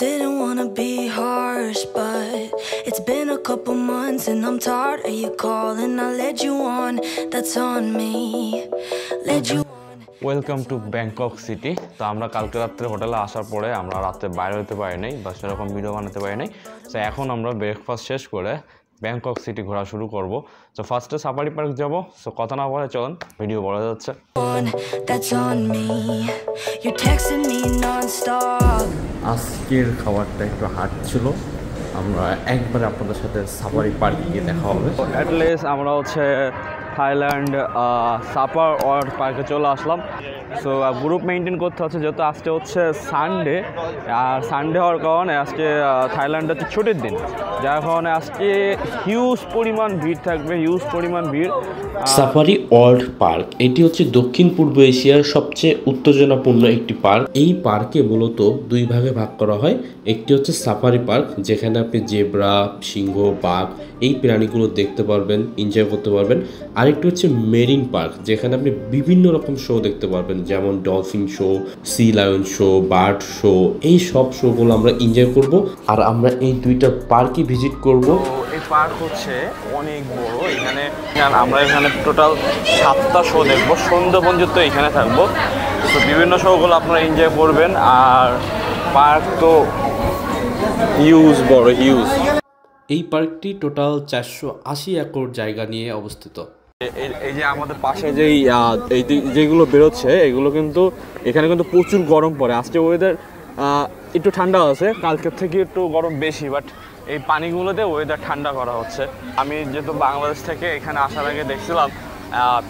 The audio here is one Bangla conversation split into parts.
didn't wanna be harsh, but it's been a couple months and I'm tired of you calling. I led you on, that's on me. Led you on. Welcome to Bangkok city. তো আমরা কালকে রাত্রে হোটেলে আসার পরে আমরা রাত্রে বাইরে হতে পারি নাই বা সেরকম ভিডিও বানাতে পারি নাই। তো এখন আমরা ব্রেকফাস্ট শেষ করে ব্যাংকক সিটি ঘোরা শুরু করব। তো ফার্স্টে সাফারি পার্ক যাব। সো কথা না বলে চলুন, ভিডিও বলা যাচ্ছে। আজকের খাবারটা একটু হার্ড ছিল, আমরা একবারে আপনাদের সাথে সাফারি পার্কে গিয়ে দেখা হবে। অ্যাটলিস্ট আমরা থাইল্যান্ড সাপার ওয়ার্ড পার্কে চলে আসলাম। সো গ্রুপ মেনটেন করতে হচ্ছে, যেহেতু আজকে সানডে, আর সানডে হওয়ার কারণে আজকে থাইল্যান্ডে ছুটির দিন, যার কারণে আজকে হিউজ পরিমাণ ভিড় থাকবে, হিউজ পরিমাণ ভিড়। সাফারি ওয়ার্ল্ড পার্ক এটি দক্ষিণ পূর্ব এশিয়ার সবচেয়ে উত্তেজনাপূর্ণ একটি পার্ক। এই পার্কে মূলত দুই ভাগে ভাগ করা হয়। একটি সাফারি পার্ক, যেখানে আপনি জেব্রা, সিংহ, বাঘ এই প্রাণীগুলো দেখতে পারবেন, এনজয় করতে পারবেন। আরেকটি মেরিন পার্ক, যেখানে আপনি বিভিন্ন রকম শো দেখতে পারবেন, যেমন dolphin show, sea lion show, bird show. এই সব শোগুলো আমরা এনজয় করব, আর আমরা এই দুইটা পার্কই ভিজিট করব। এই পার্ক অনেক বড়। আমরা এখানে টোটাল 7টা শো দেখবো, সন্ধ্যা পর্যন্ত এখানে থাকবো। তো বিভিন্ন শোগুলো আপনারা এনজয় করবেন। আর পার্ক তো হিউজ বড়, হিউজ। এই পার্কটি টোটাল 480 একর জায়গা নিয়ে অবস্থিত। এই যে আমাদের পাশে যেগুলো বেরোচ্ছে, এগুলো কিন্তু এখানে কিন্তু প্রচুর গরম পড়ে। আজকে ওয়েদার একটু ঠান্ডা আছে, কালকের থেকে একটু গরম বেশি, বাট এই পানিগুলোতে ওয়েদার ঠান্ডা করা হচ্ছে। আমি যেহেতু বাংলাদেশ থেকে এখানে আসার আগে দেখছিলাম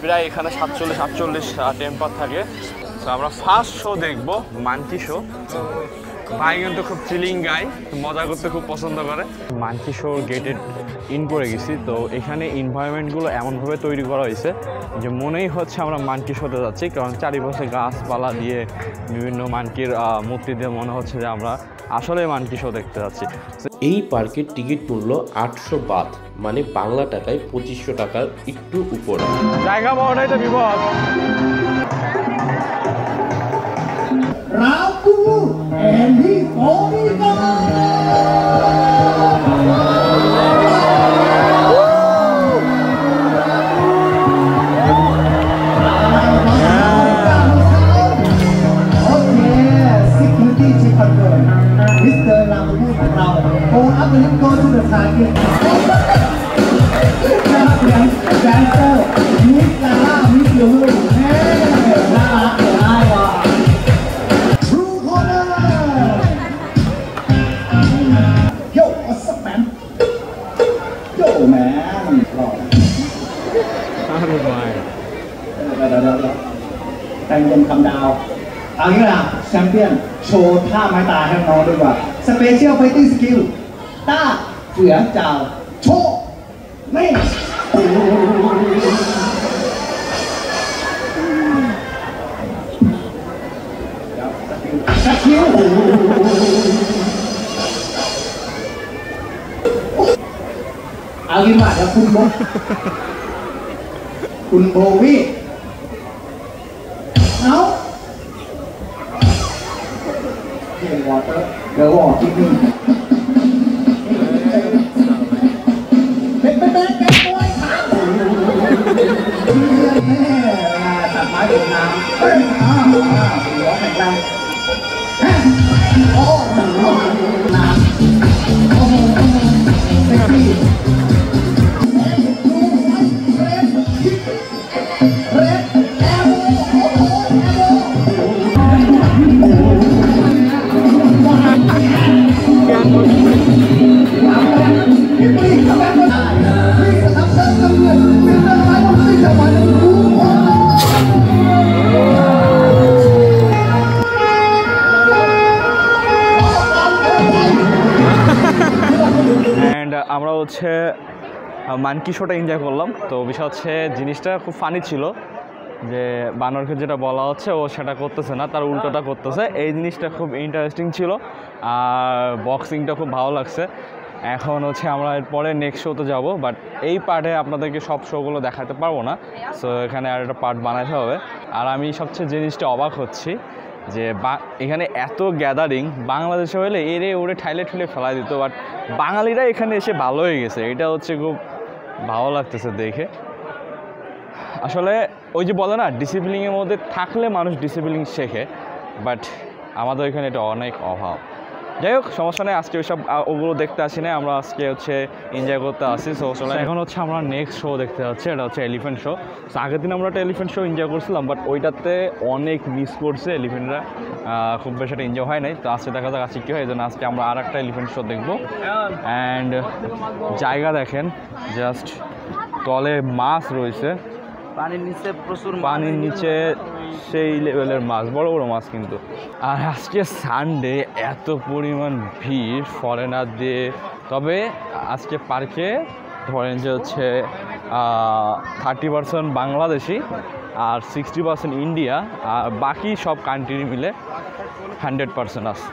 প্রায় এখানে 47-48 টেম্পার থাকে। তো আমরা ফার্স্ট শো দেখবো মানকি শো। ভাই কিন্তু খুব চিলিং গাই, মজা করতে খুব পছন্দ করে। মানকি শো গেটে ইন করে গেছি। তো এখানে এনভায়রনমেন্টগুলো এমনভাবে তৈরি করা হয়েছে যে মনেই হচ্ছে আমরা মানকি শোতে যাচ্ছি, কারণ চারিপাশে গাছপালা দিয়ে বিভিন্ন মানকির মূর্তি দিয়ে মনে হচ্ছে যে আমরা আসলে মানকি শো দেখতে যাচ্ছি। এই পার্কের টিকিট মূল্য 800 বাত, মানে বাংলা টাকায় 2500 টাকার একটু উপরে। জায়গা পাওয়াটাই তো বিপদ।แต่งเป็นคำดาวเอางี้ล่ะแชมเปี้ยนโชว์ท่าไม้ตายให้น้องดีกว่าสเปเชียลไฟติ้งสกิลต้าเสือเจ้าโชว์นี่สกิลเอางี้มาแล้วคุณโบวี่เอาเดี๋ยวออกทีนึงเป็นมวยขาตัดไม้เป็นน้ำหัวแข็งแรงโอ้น้ำโอ้โหเซ็กซี่আমরা মানকি শোটা এনজয় করলাম। তো বিষয় জিনিসটা খুব ফানি ছিল যে বানরকে যেটা বলা হচ্ছে ও সেটা করতেছে না, তার উল্টোটা করতেছে। এই জিনিসটা খুব ইন্টারেস্টিং ছিল, আর বক্সিংটা খুব ভালো লাগছে। এখন আমরা এরপরে নেক্সট শোতে যাব, বাট এই পার্টে আপনাদেরকে সব শোগুলো দেখাতে পারবো না। সো এখানে আর একটা পার্ট বানাতে হবে। আর আমি সবচেয়ে জিনিসটা অবাক হচ্ছি যে এখানে এত গ্যাদারিং, বাংলাদেশে হলে এরে ওরে ঠাইলে ঠুলে ফেলা দিত, বাট বাঙালিরা এখানে এসে ভালো হয়ে গেছে, এটা হচ্ছে খুব ভালো লাগতেছে দেখে। আসলে ওই যে বলে না, ডিসিপ্লিনের মধ্যে থাকলে মানুষ ডিসিপ্লিন শেখে, বাট আমাদের এখানে এটা অনেক অভাব। যাই হোক, সমস্যা নেই, আজকে ওইসব ওগুলো দেখতে আসি না, আমরা আজকে হচ্ছে এনজয় করতে আসি। সো এখন হচ্ছে আমরা নেক্সট শো দেখতে যাচ্ছি, এটা হচ্ছে এলিফেন্ট শো। সো আগের দিন আমরা একটা এলিফেন্ট শো এনজয় করছিলাম, বাট ওইটাতে অনেক মিস করছে এলিফেন্টরা, খুব বেশি একটা এনজয় হয় নাই। তো আজকে দেখা যাক আজকে কী হয়, এই জন্য আজকে আমরা আর একটা এলিফেন্ট শো দেখবো। অ্যান্ড জায়গা দেখেন, জাস্ট তলে মাছ রয়েছে, পানির নিচে প্রচুর, পানির নিচে সেই লেভেলের মাছ, বড় বড় মাছ কিন্তু। আর আজকে সানডে এত পরিমাণ ভিড় ফরেনার দিয়ে, তবে আজকে পার্কে ধরেন যে হচ্ছে 30% বাংলাদেশি আর 60% ইন্ডিয়া, আর বাকি সব কান্ট্রি মিলে 100% আছে।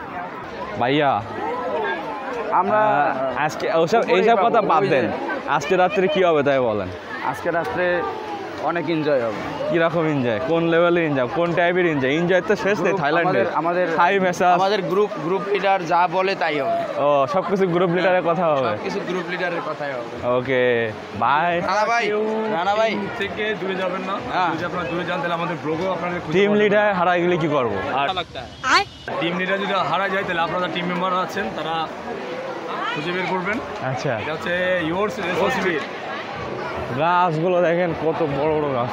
ভাইয়া আমরা আজকে ওসব এইসব কথা বাদ দেন, আজকে রাত্রে কী হবে তাই বলেন। আজকে রাত্রে অনেক এনজয় হবে। কিরকম এনজয়, কোন লেভেলের এনজয়, কোন টাইপের এনজয়? এনজয় তো শেষ নেই থাইল্যান্ডে, আমাদের হাই মেসাজ, আমাদের গ্রুপ লিডার যা বলে তাই হবে। ও সব কিছু গ্রুপ লিডারের কথা হবে, কিছু গ্রুপ লিডারের কথাই হবে। Okay bye. রানা ভাই থেকে দূরে যাবেন না, যদি আপনারা দূরে যান তাহলে আমাদের ব্লগও আপনাদের টিম লিডার হারাই গেলে কি করবো? আর টিম লিডার যদি হারা যায় তাহলে আপনারা টিম মেম্বার আছেন, তারা খুঁজে বের করবেন। আচ্ছা, এটা হচ্ছে ইয়োর্স রেসপন্সিবিলিটি। গাছগুলো দেখেন কত বড় বড় গাছ।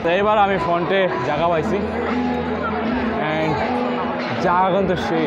তো এবার আমি ফ্রন্টে জায়গা পাইছি, অ্যান্ড জায়গা কিন্তু সেই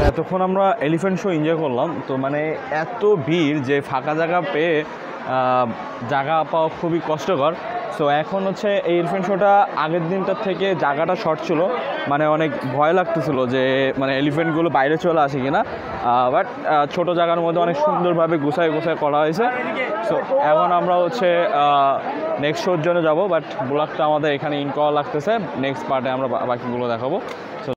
এতক্ষণ আমরা এলিফ্যান্ট শো এনজয় করলাম। তো মানে এত ভিড় যে ফাঁকা জায়গা পেয়ে জায়গা পাওয়া খুবই কষ্টকর। সো এখন হচ্ছে এই এলিফ্যান্ট শোটা আগের দিনটার থেকে জায়গাটা শর্ট ছিল, মানে অনেক ভয় লাগতেছিল যে মানে এলিফ্যান্টগুলো বাইরে চলে আসে কিনা, বাট ছোটো জায়গার মধ্যে অনেক সুন্দরভাবে গুছায় করা হয়েছে। সো এখন আমরা হচ্ছে নেক্সট শোর জন্য যাবো, বাট ব্লগটা আমাদের এখানে ইন করা লাগতেছে, নেক্সট পার্টে আমরা বাকিগুলো দেখাবো। সো